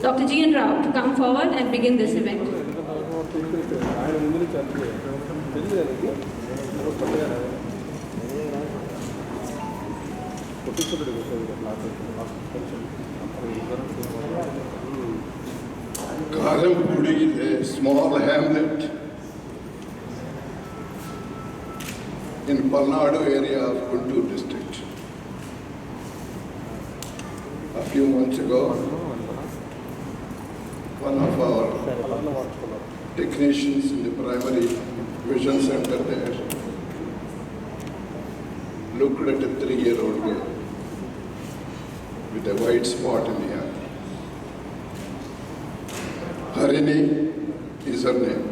Dr. G. N. Rao to come forward and begin this event. Karampudi is a small hamlet in Palnadu area of Guntur district. A few months ago, one of our technicians in the primary vision center there looked at a 3-year-old girl with a white spot in the eye. Harini is her name.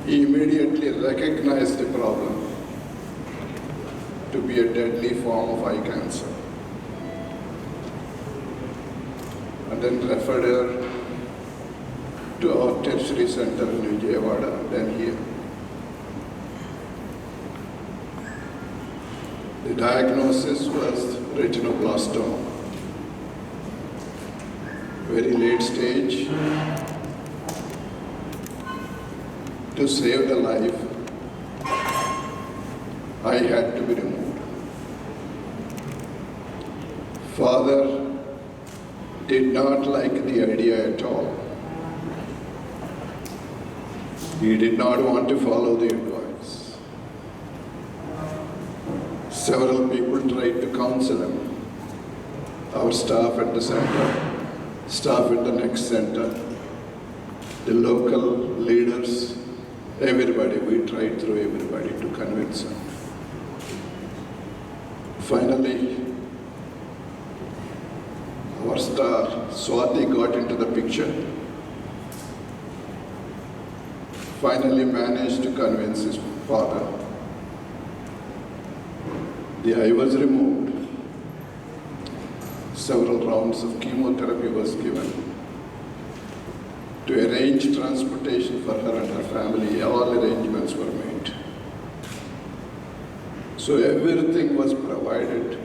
He immediately recognized the problem to be a deadly form of eye cancer and then referred her to our tertiary center in Vijayawada and then here. The diagnosis was retinoblastoma, very late stage. To save the life, I had to be removed. Father did not like the idea at all. He did not want to follow the advice. Several people tried to counsel him. Our staff at the center, staff at the next center, the local leaders, everybody, we tried through everybody to convince him. Finally, our star, Swati, got into the picture. Finally managed to convince his father. The eye was removed. Several rounds of chemotherapy was given. To arrange transportation for her and her family, all arrangements were made. So everything was provided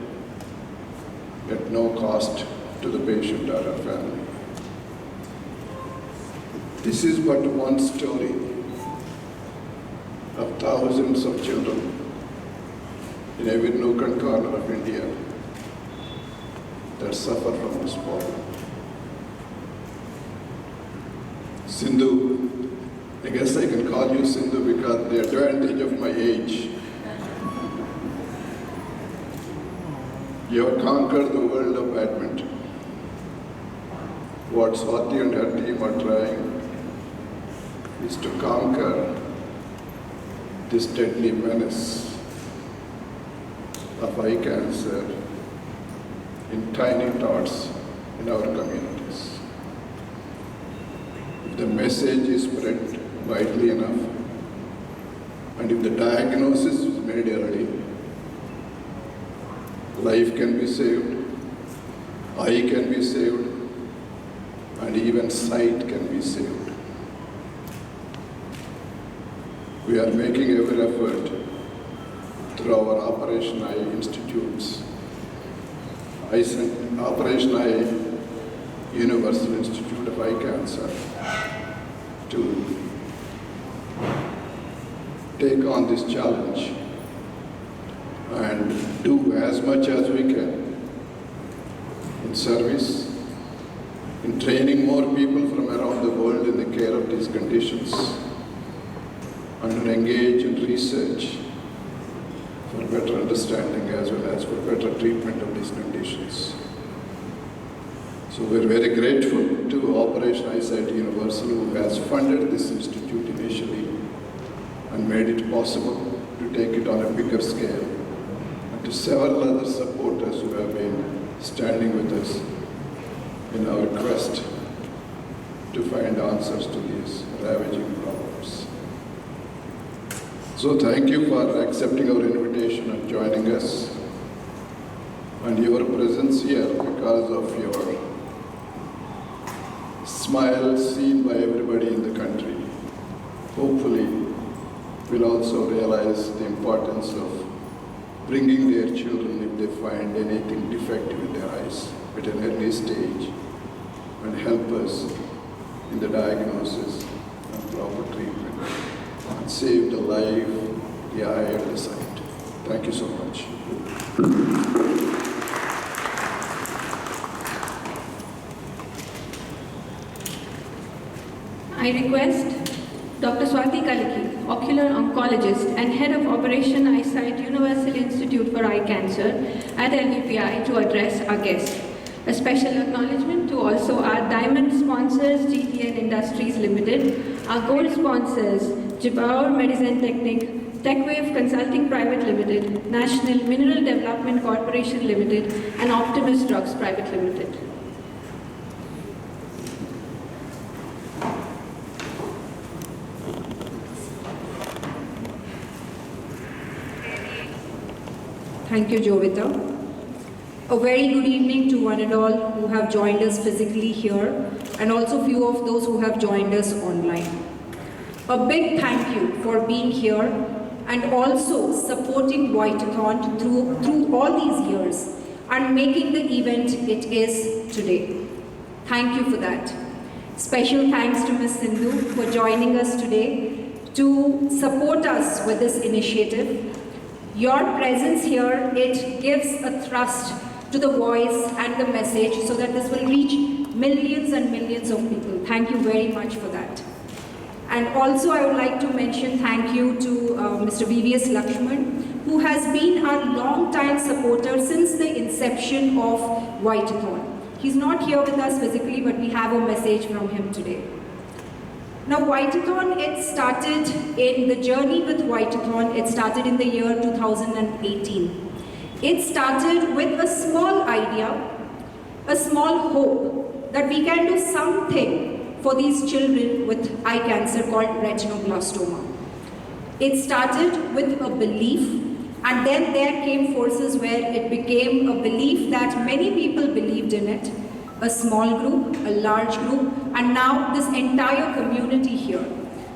at no cost to the patient or her family. This is but one story of thousands of children in every nook and corner of India that suffer from this problem. Sindhu, I guess I can call you Sindhu because the advantage of my age. You have conquered the world of badminton. What Swati and her team are trying is to conquer this deadly menace of eye cancer in tiny tots in our communities. If the message is spread widely enough, and if the diagnosis is made early, life can be saved, eye can be saved, and even sight can be saved. We are making every effort through our Operation Eye Institutes, Operation Eye Universal Institute of Eye Cancer, to take on this challenge and do as much as we can in service, in training more people from around the world in the care of these conditions, and engage in research for better understanding as well as for better treatment of these conditions. So we're very grateful to Operation Eyesight Universal, who has funded this institute initially and made it possible to take it on a bigger scale, and to several other supporters who have been standing with us in our quest to find answers to these ravaging problems. So thank you for accepting our invitation and joining us, and your presence here because of your smile seen by everybody in the country. Hopefully, will also realize the importance of bringing their children if they find anything defective in their eyes. at an early stage and help us in the diagnosis and proper treatment and save the life, the eye and the sight. Thank you so much. I request Dr. Swati Kaliki, ocular oncologist and head of Operation Eyesight Universal Institute for Eye Cancer at LVPI, to address our guests. A special acknowledgement to also our diamond sponsors, GTN Industries Limited, our gold sponsors, Jibaur Medicine Technique, TechWave Consulting Private Limited, National Mineral Development Corporation Limited, and Optimus Drugs Private Limited. Thank you, Jovita. A very good evening to one and all who have joined us physically here, and also few of those who have joined us online. A big thank you for being here and also supporting Whitathon through all these years and making the event it is today. Thank you for that. Special thanks to Ms. Sindhu for joining us today to support us with this initiative. Your presence here, it gives a thrust to the voice and the message so that this will reach millions and millions of people. Thank you very much for that. And also I would like to mention thank you to Mr. VVS Lakshman, who has been our long-time supporter since the inception of Whitathon. He's not here with us physically, but we have a message from him today. Now, Whitathon, it started in the journey with Whitathon, it started in the year 2018. It started with a small idea, a small hope that we can do something for these children with eye cancer called retinoblastoma. It started with a belief, and then there came forces where it became a belief that many people believed in it. A small group, a large group, and now this entire community here.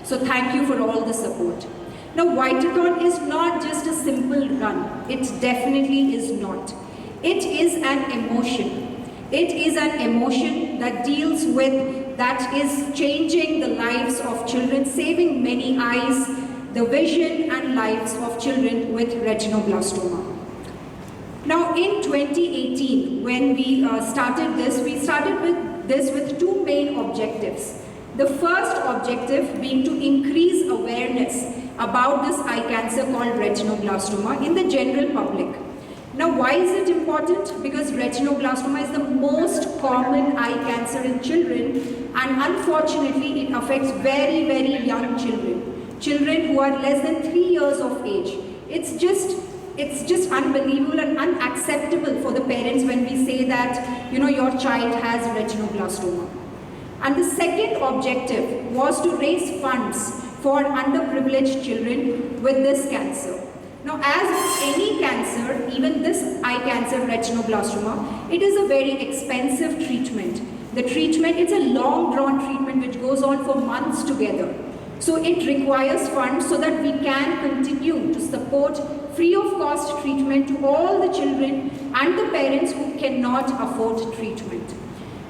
So thank you for all the support. Now, Whitathon is not just a simple run. It definitely is not. It is an emotion. It is an emotion that deals with, that is changing the lives of children, saving many eyes, the vision and lives of children with retinoblastoma. Now, in 2018, when we started this with two main objectives. The first objective being to increase awareness about this eye cancer called retinoblastoma in the general public. Now, why is it important? Because retinoblastoma is the most common eye cancer in children, and unfortunately it affects very, very young children. Children who are less than 3 years of age. It's just unbelievable and unacceptable for the parents when we say that, your child has retinoblastoma. And the second objective was to raise funds for underprivileged children with this cancer. Now, as with any cancer, even this eye cancer, retinoblastoma, it is a very expensive treatment. The treatment, it's a long drawn treatment which goes on for months together. So it requires funds so that we can continue to support free of cost treatment to all the children and the parents who cannot afford treatment.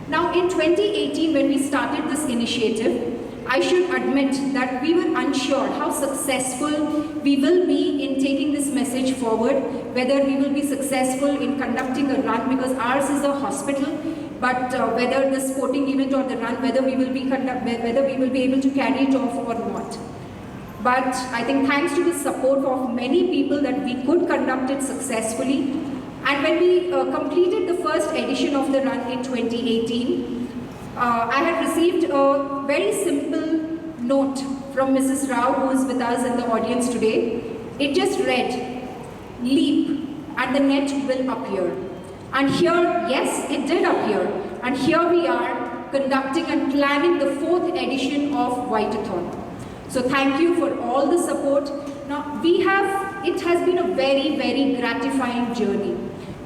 Now, in 2018, when we started this initiative, I should admit that we were unsure how successful we will be in taking this message forward, whether we will be successful in conducting a run, because ours is a hospital, but whether the sporting event or the run, whether we will be able to carry it off or not. But I think thanks to the support of many people that we could conduct it successfully. And when we completed the first edition of the run in 2018, I had received a very simple note from Mrs. Rao, who is with us in the audience today. It just read, "Leap and the net will appear." And here, yes, it did appear. And here we are conducting and planning the 4th edition of Whitathon. So thank you for all the support. Now, it has been a very, very gratifying journey.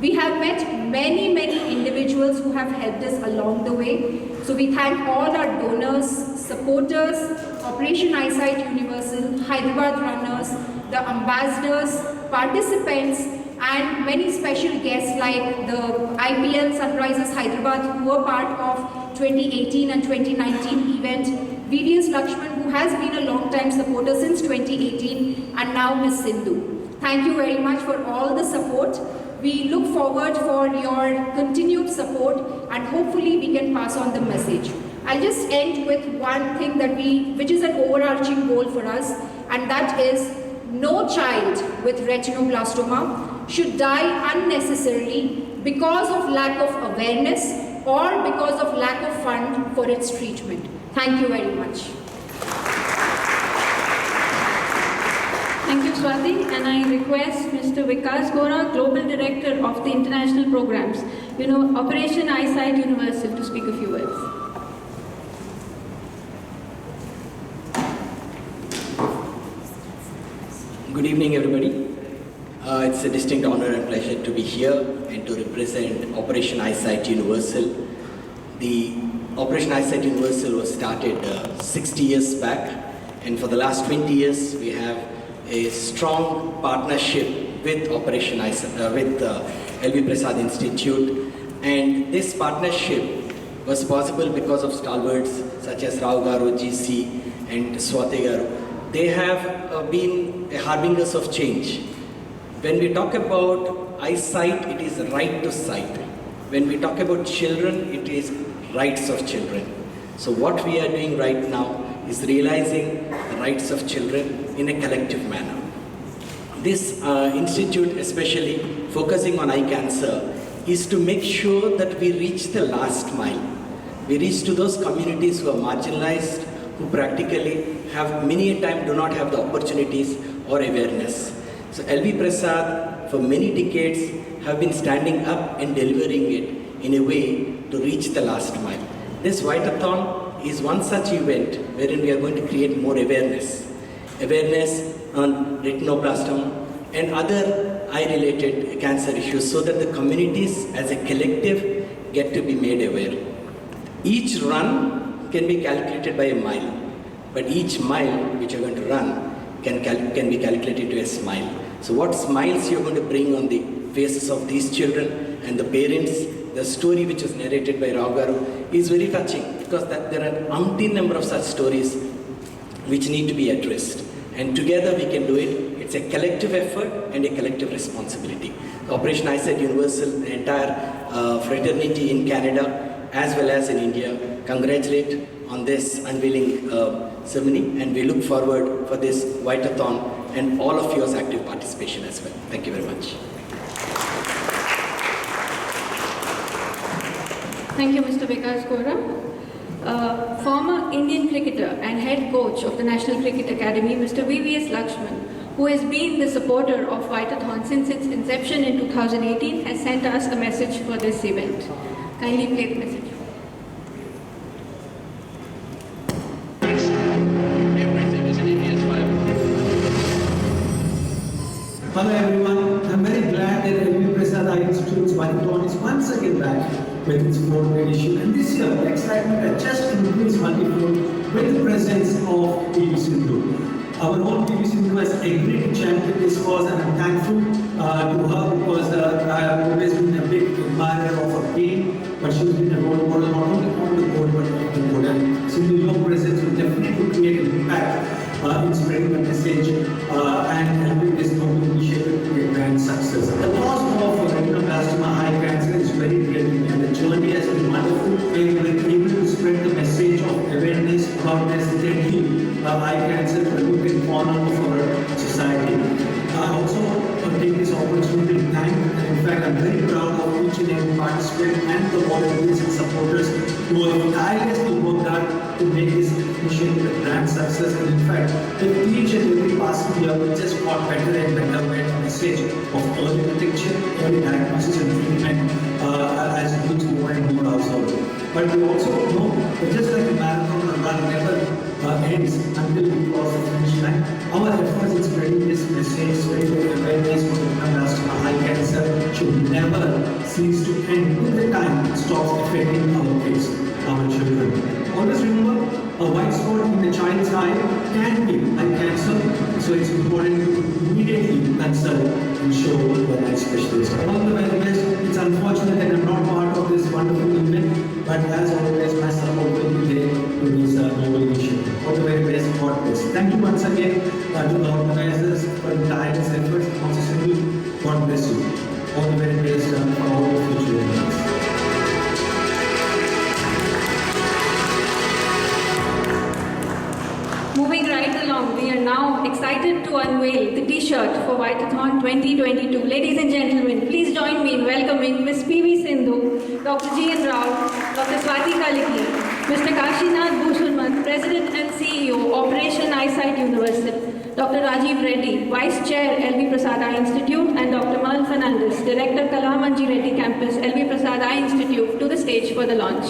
We have met many, many individuals who have helped us along the way. So we thank all our donors, supporters, Operation Eyesight Universal, Hyderabad runners, the ambassadors, participants, and many special guests like the IPL Sunrisers Hyderabad, who were part of 2018 and 2019 event, VVS Lakshman, who has been a long-time supporter since 2018, and now Miss Sindhu. Thank you very much for all the support. We look forward for your continued support, and hopefully we can pass on the message. I'll just end with one thing which is an overarching goal for us, and that is no child with retinoblastoma should die unnecessarily because of lack of awareness or because of lack of fund for its treatment. Thank you very much. Thank you, Swati, and I request Mr. Vikas Gora, Global Director of the International Programs, Operation Eyesight Universal, to speak a few words. Good evening, everybody. It's a distinct honor and pleasure to be here and to represent Operation Eyesight Universal. The Operation Eyesight Universal was started 60 years back, and for the last 20 years we have a strong partnership with Operation Eyesight, with LV Prasad Institute, and this partnership was possible because of stalwarts such as Rao Garu, GC and Swati Garu. They have been harbingers of change. When we talk about eyesight, it is right to sight. When we talk about children, it is rights of children. So what we are doing right now is realizing the rights of children in a collective manner. This institute, especially focusing on eye cancer, is to make sure that we reach the last mile. We reach to those communities who are marginalized, who practically have many a time do not have the opportunities or awareness. So LV Prasad for many decades have been standing up and delivering it in a way to reach the last mile. This Whitathon is one such event wherein we are going to create more awareness. Awareness on retinoblastoma and other eye-related cancer issues so that the communities as a collective get to be made aware. Each run can be calculated by a mile, but each mile which you're going to run can be calculated to a smile. So what smiles you're going to bring on the faces of these children and the parents, the story which was narrated by Rao Garu is very touching, because there are umpteen number of such stories which need to be addressed. And together we can do it. It's a collective effort and a collective responsibility. The Operation Eyesight Universal, the entire fraternity in Canada as well as in India, congratulate on this unveiling ceremony, and we look forward for this Whitathon and all of yours active participation as well. Thank you very much. Thank you, Mr. Vikas Gora. Former Indian cricketer and head coach of the National Cricket Academy, Mr. VVS Lakshman, who has been the supporter of Whitathon since its inception in 2018, has sent us a message for this event. Kindly play the message. Hello everyone, I'm very glad that LV Prasad Eye Institute's Whitathon is once again back with its 4th edition, and this year the excitement has just increased multifold with the presence of PV Sindhu. Our own PV Sindhu has agreed to champion this cause, and I'm thankful to her because I have always been a big admirer of her game, but she's been a role model not only on the board but off the board. And Sindhu, your presence will definitely create an impact in spreading the message and helping this noble initiative to a grand success. The cause of retinoblastoma eye cancer is very real, and the journey has been wonderful. We have been able to spread the message of awareness about this deadly eye cancer to look and corner of our society. I also take this opportunity to thank, and in fact I'm very proud of each and every participant and the volunteers and supporters who have tirelessly worked hard to make this initiative a grand success. And in fact, with each and every passing year, we just got better and better with the message of early detection, early diagnosis and treatment as it moves more and more outside. But we also know that just like a marathon run never ends until we cross the finish line, our efforts in spreading this message, spreading the awareness of retinoblastoma eye cancer should never cease to end till the time it stops affecting our kids, our children. Always remember, a white spot in the child's eye can be eye cancer. So it's important to immediately consult and show the eye specialist. All the very best. It's unfortunate that I'm not part of this wonderful event, but as always, my support will be there to this noble initiative. All the very best. God bless. Thank you once again to the organizers for the tireless efforts. Also, Sindhu, God bless you. All the very best for all the future events. Moving right along, we are now excited to unveil the T-shirt for Whitathon 2022. Ladies and gentlemen, please join me in welcoming Ms. P.V. Sindhu, Dr. G.N. Rao, Dr. Swati Kaliki, Mr. Kashinath Bhushurman, President and CEO, Operation Eyesight Universal, Dr. Rajiv Reddy, Vice Chair, LV Prasad Eye Institute, and Dr. Mal Fernandez, Director, Kalamanji Reddy Campus, LV Prasad Eye Institute, to the stage for the launch.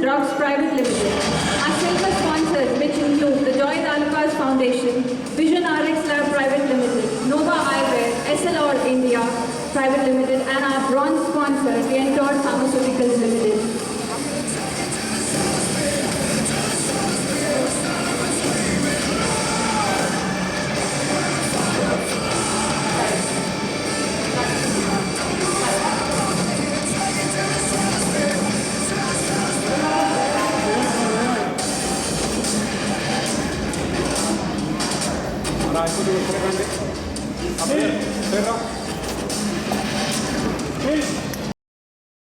Drugs Private Limited. Our silver sponsors, which include the Joy Talukas Foundation, Vision RX Lab Private Limited, Nova Eyewear, SLR India Private Limited, and our bronze sponsor, the Entor Pharmaceuticals Limited.